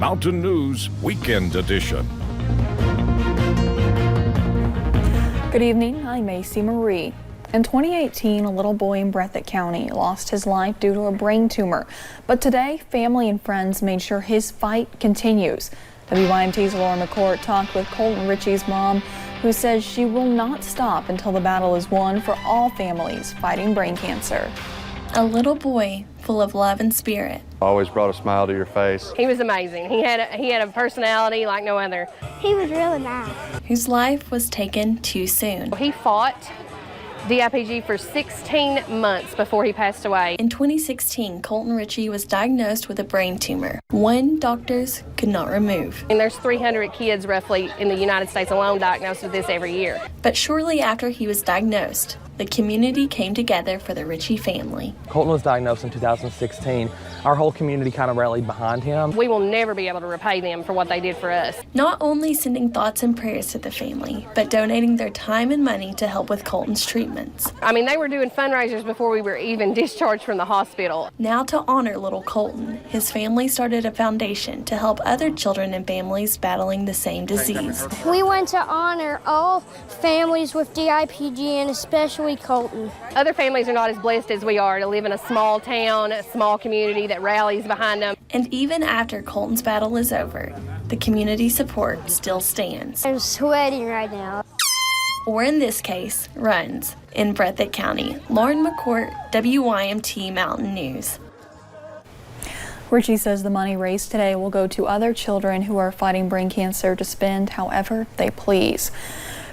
Mountain News Weekend Edition. Good evening, I'm Macy Marie. In 2018, a little boy in Breathitt County lost his life due to a brain tumor. But today, family and friends made sure his fight continues. WYMT's Laura McCourt talked with Colton Ritchie's mom, who says she will not stop until the battle is won for all families fighting brain cancer. A little boy full of love and spirit. Always brought a smile to your face. He was amazing. He had a personality like no other. He was really nice. Whose life was taken too soon. He fought DIPG for 16 months before he passed away. In 2016, Colton Ritchie was diagnosed with a brain tumor, one doctors could not remove. And there's 300 kids roughly in the United States alone diagnosed with this every year. But shortly after he was diagnosed, the community came together for the Ritchie family. Colton was diagnosed in 2016. Our whole community kind of rallied behind him. We will never be able to repay them for what they did for us. Not only sending thoughts and prayers to the family, but donating their time and money to help with Colton's treatments. I mean, they were doing fundraisers before we were even discharged from the hospital. Now, to honor little Colton, his family started a foundation to help other children and families battling the same disease. We want to honor all families with DIPG and especially Colton. Other families are not as blessed as we are to live in a small town, a small community that rallies behind them. And even after Colton's battle is over, the community support still stands. I'm sweating right now. Or in this case, runs in Breathitt County. Lauren McCourt, WYMT Mountain News. Ritchie says the money raised today will go to other children who are fighting brain cancer to spend however they please.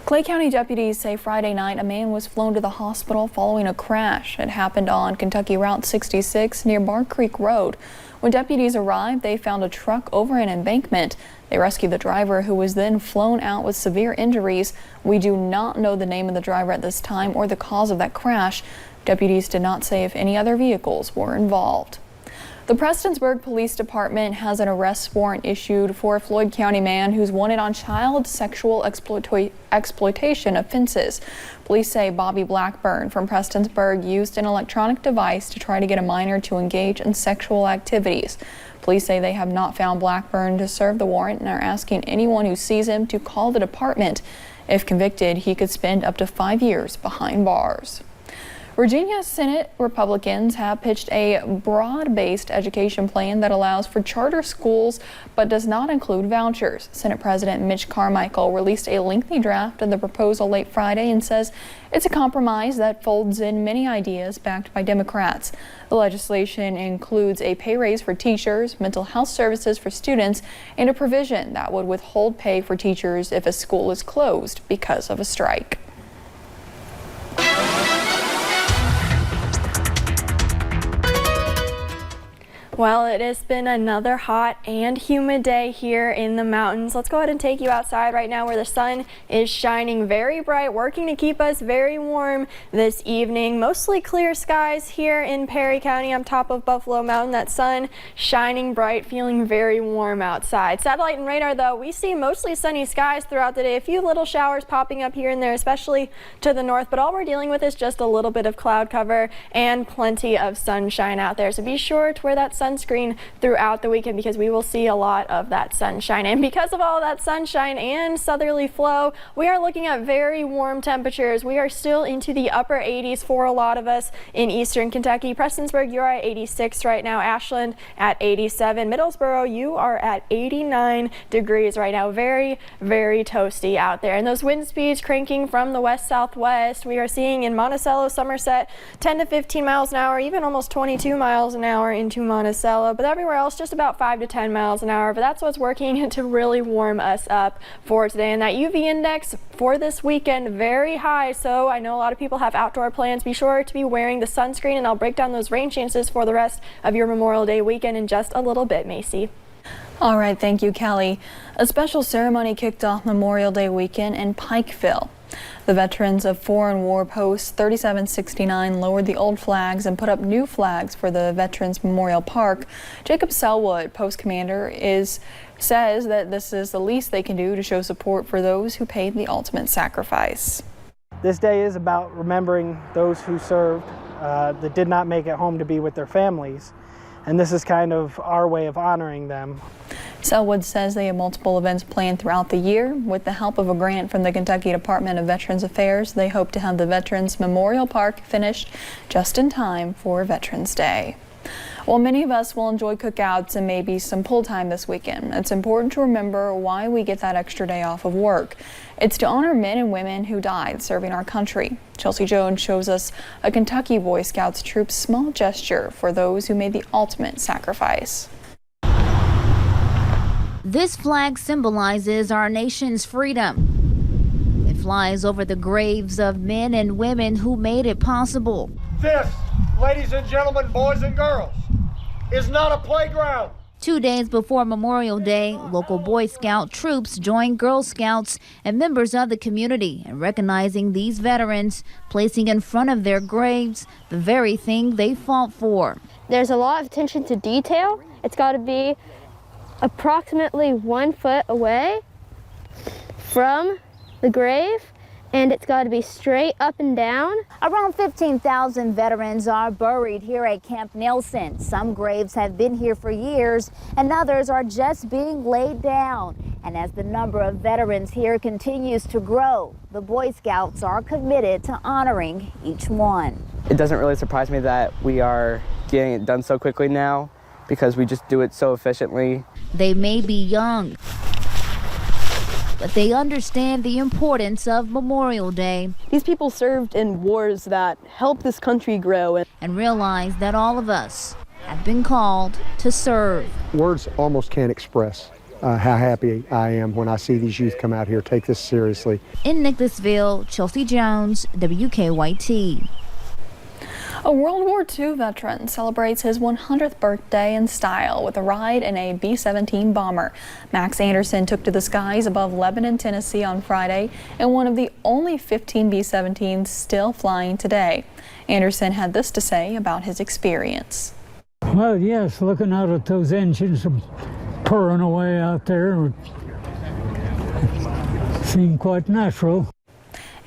Clay County deputies say Friday night a man was flown to the hospital following a crash. It happened on Kentucky Route 66 near Bar Creek Road. When deputies arrived, they found a truck over an embankment. They rescued the driver, who was then flown out with severe injuries. We do not know the name of the driver at this time or the cause of that crash. Deputies did not say if any other vehicles were involved. The Prestonsburg Police Department has an arrest warrant issued for a Floyd County man who's wanted on child sexual exploitation offenses. Police say Bobby Blackburn from Prestonsburg used an electronic device to try to get a minor to engage in sexual activities. Police say they have not found Blackburn to serve the warrant and are asking anyone who sees him to call the department. If convicted, he could spend up to 5 years behind bars. Virginia Senate Republicans have pitched a broad-based education plan that allows for charter schools but does not include vouchers. Senate President Mitch Carmichael released a lengthy draft of the proposal late Friday and says it's a compromise that folds in many ideas backed by Democrats. The legislation includes a pay raise for teachers, mental health services for students, and a provision that would withhold pay for teachers if a school is closed because of a strike. Well, it has been another hot and humid day here in the mountains. Let's go ahead and take you outside right now where the sun is shining very bright, working to keep us very warm this evening. Mostly clear skies here in Perry County on top of Buffalo Mountain. That sun shining bright, feeling very warm outside. Satellite and radar, though, we see mostly sunny skies throughout the day. A few little showers popping up here and there, especially to the north, but all we're dealing with is just a little bit of cloud cover and plenty of sunshine out there. So be sure to wear that sunscreen throughout the weekend because we will see a lot of that sunshine. And because of all that sunshine and southerly flow, we are looking at very warm temperatures. We are still into the upper 80s for a lot of us in eastern Kentucky. Prestonsburg, you're at 86 right now. Ashland at 87. Middlesboro, you are at 89 degrees right now. Very, very toasty out there. And those wind speeds cranking from the west-southwest. We are seeing in Monticello, Somerset, 10 to 15 miles an hour, even almost 22 miles an hour into Monticello. But everywhere else, just about 5 to 10 miles an hour. But that's what's working to really warm us up for today. And that UV index for this weekend, very high. So I know a lot of people have outdoor plans. Be sure to be wearing the sunscreen, and I'll break down those rain chances for the rest of your Memorial Day weekend in just a little bit, Macy. All right, thank you, Kelly. A special ceremony kicked off Memorial Day weekend in Pikeville. The veterans of Foreign War Post 3769 lowered the old flags and put up new flags for the Veterans Memorial Park. Jacob Selwood, post commander, says that this is the least they can do to show support for those who paid the ultimate sacrifice. This day is about remembering those who served that did not make it home to be with their families. And this is kind of our way of honoring them. Selwood says they have multiple events planned throughout the year. With the help of a grant from the Kentucky Department of Veterans Affairs, they hope to have the Veterans Memorial Park finished just in time for Veterans Day. While many of us will enjoy cookouts and maybe some pool time this weekend, it's important to remember why we get that extra day off of work. It's to honor men and women who died serving our country. Chelsea Jones shows us a Kentucky Boy Scouts troop's small gesture for those who made the ultimate sacrifice. This flag symbolizes our nation's freedom. It flies over the graves of men and women who made it possible. This, ladies and gentlemen, boys and girls, is not a playground. 2 days before Memorial Day, local Boy Scout troops joined Girl Scouts and members of the community in recognizing these veterans, placing in front of their graves the very thing they fought for. There's a lot of attention to detail. It's got to be approximately 1 foot away from the grave, and it's got to be straight up and down. Around 15,000 veterans are buried here at Camp Nelson. Some graves have been here for years, and others are just being laid down. And as the number of veterans here continues to grow, the Boy Scouts are committed to honoring each one. It doesn't really surprise me that we are getting it done so quickly now, because we just do it so efficiently. They may be young, but they understand the importance of Memorial Day. These people served in wars that helped this country grow. And realize that all of us have been called to serve. Words almost can't express how happy I am when I see these youth come out here, take this seriously. In Nicholasville, Chelsea Jones, WKYT. A World War II veteran celebrates his 100th birthday in style with a ride in a B-17 bomber. Max Anderson took to the skies above Lebanon, Tennessee on Friday in one of the only 15 B-17s still flying today. Anderson had this to say about his experience. Well, yes, looking out at those engines purring away out there seemed quite natural.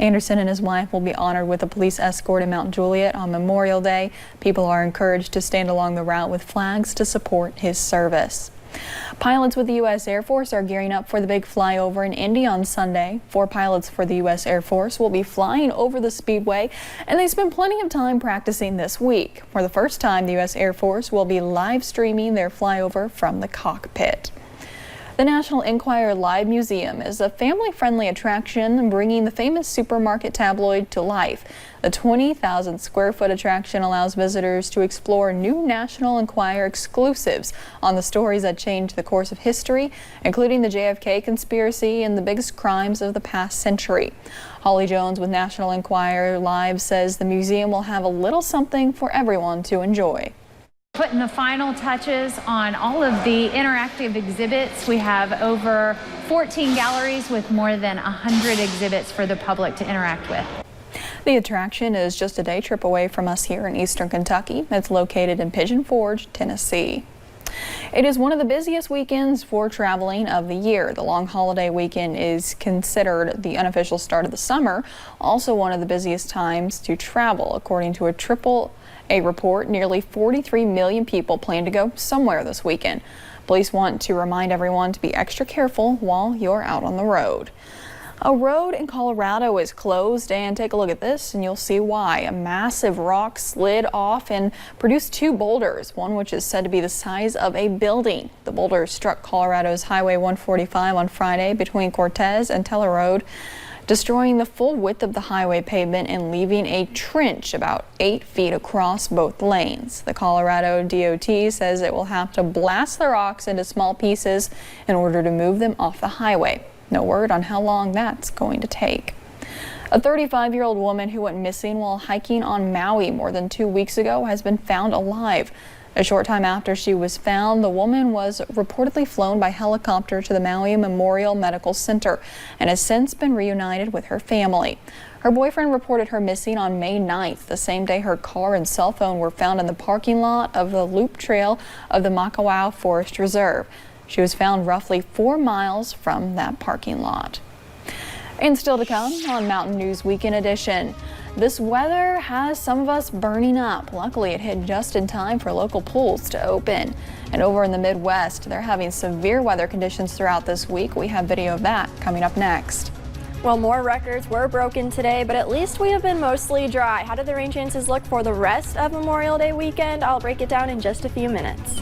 Anderson and his wife will be honored with a police escort in Mount Juliet on Memorial Day. People are encouraged to stand along the route with flags to support his service. Pilots with the U.S. Air Force are gearing up for the big flyover in Indy on Sunday. 4 pilots for the U.S. Air Force will be flying over the Speedway, and they spent plenty of time practicing this week. For the first time, the U.S. Air Force will be live streaming their flyover from the cockpit. The National Enquirer Live Museum is a family-friendly attraction bringing the famous supermarket tabloid to life. The 20,000 square foot attraction allows visitors to explore new National Enquirer exclusives on the stories that changed the course of history, including the JFK conspiracy and the biggest crimes of the past century. Holly Jones with National Enquirer Live says the museum will have a little something for everyone to enjoy. Putting the final touches on all of the interactive exhibits. We have over 14 galleries with more than 100 exhibits for the public to interact with. The attraction is just a day trip away from us here in eastern Kentucky. It's located in Pigeon Forge, Tennessee. It is one of the busiest weekends for traveling of the year. The long holiday weekend is considered the unofficial start of the summer, also one of the busiest times to travel. According to a report, nearly 43 million people plan to go somewhere this weekend. Police want to remind everyone to be extra careful while you're out on the road. A road in Colorado is closed, and take a look at this and you'll see why. A massive rock slid off and produced 2 boulders, one which is said to be the size of a building. The boulder struck Colorado's Highway 145 on Friday between Cortez and Teller Road, destroying the full width of the highway pavement and leaving a trench about 8 feet across both lanes. The Colorado DOT says it will have to blast the rocks into small pieces in order to move them off the highway. No word on how long that's going to take. A 35-year-old woman who went missing while hiking on Maui more than 2 weeks ago has been found alive. A short time after she was found, the woman was reportedly flown by helicopter to the Maui Memorial Medical Center and has since been reunited with her family. Her boyfriend reported her missing on May 9th, the same day her car and cell phone were found in the parking lot of the Loop Trail of the Makawao Forest Reserve. She was found roughly 4 miles from that parking lot. And still to come on Mountain News Weekend Edition. This weather has some of us burning up. Luckily, it hit just in time for local pools to open. And over in the Midwest, they're having severe weather conditions throughout this week. We have video of that coming up next. Well, more records were broken today, but at least we have been mostly dry. How do the rain chances look for the rest of Memorial Day weekend? I'll break it down in just a few minutes.